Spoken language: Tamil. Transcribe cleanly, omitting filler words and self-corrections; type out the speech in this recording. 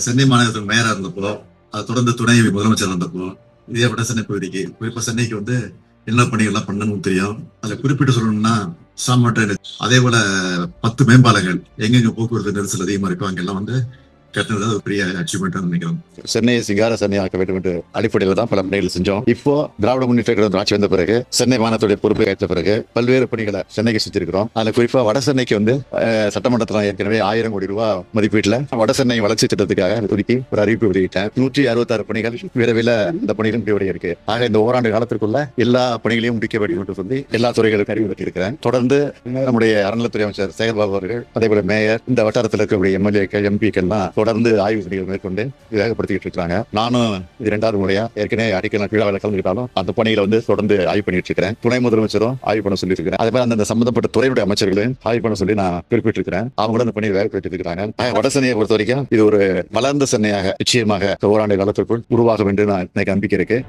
சென்னை மாநகரத்துக்கு மேயரா இருந்தப்போ, அதை தொடர்ந்து துணை முதலமைச்சர் இருந்தப்போ, இதே வட சென்னை பகுதிக்கு, குறிப்பா சென்னைக்கு வந்து என்ன பணிகள்லாம் பண்ணணும்னு தெரியும். அதுல குறிப்பிட்டு சொல்லணும்னா சாமா ட்ரைனேஜ், அதே போல 10 மேம்பாலங்கள் எங்கெங்க போக்குவரத்து நெரிசல் அதிகமா இருக்கோ அங்கெல்லாம் வந்து கட்டினது ஒரு பெரிய அச்சீவ்மெண்ட் நினைக்கிறோம். சென்னையை சிங்கார சென்னை ஆக்க வேண்டும் என்ற அடிப்படையில் தான் பல பணிகள் செஞ்சோம். இப்போ திராவிட முன்னேற்ற கழகம் ஆட்சி வந்த பிறகு சென்னை மாநகரத்துடைய பொறுப்பை ஏற்ற பிறகு பல்வேறு பணிகளை சென்னைக்கு செஞ்சிருக்கிறோம். அதுல குறிப்பா வட சென்னைக்கு வந்து சட்டமன்றத்தில் ஏற்கனவே 1000 கோடி ரூபாய் மதிப்பீட்டில் வட சென்னை வளர்ச்சி திட்டத்துக்காக ஒதுக்கி ஒரு அறிவிப்பு வெளியிட்டேன். 166 பணிகள் விரைவில் இந்த பணிகளும் முடிவடைய இருக்கு. ஆக இந்த ஓராண்டு காலத்திற்குள்ள எல்லா பணிகளையும் முடிக்க வேண்டும் என்று சொல்லி எல்லா துறைகளுக்கும் அறிவு பெற்றிருக்கிறேன். தொடர்ந்து நம்முடைய அறநிலைத்துறை அமைச்சர் சேகர்பாபு அவர்கள், அதே போல மேயர், இந்த வட்டாரத்தில் இருக்கக்கூடிய எம்எல்ஏக்கள், எம்பிக்கள் தொடர்ந்து ஆய்வு பணிகள் மேற்கொண்டு வேகப்படுத்திட்டு இருக்காங்க. நானும் இது 2வது முறையா ஏற்கனவே அடிக்கல் விழாவில் கலந்துக்கிட்டாலும் அந்த பணிகளை வந்து தொடர்ந்து ஆய்வு பண்ணிட்டு இருக்கிறேன். துணை முதலமைச்சரும் ஆய்வு பண்ண சொல்லி இருக்கிறேன். அதே மாதிரி அந்த சம்பந்தப்பட்ட துறையுடைய அமைச்சர்களையும் ஆய்வு பண்ண சொல்லி நான் குறிப்பிட்டிருக்கிறேன். அவங்களும் அந்த பணியை வேகப்படுத்தி இருக்கிறாங்க. வட சென்னையை பொறுத்த வரைக்கும் இது ஒரு வளர்ந்த சென்னையாக நிச்சயமாக ஓராண்டு காலத்திற்குள் உருவாகும் என்று நான் நம்பிக்கை இருக்கு.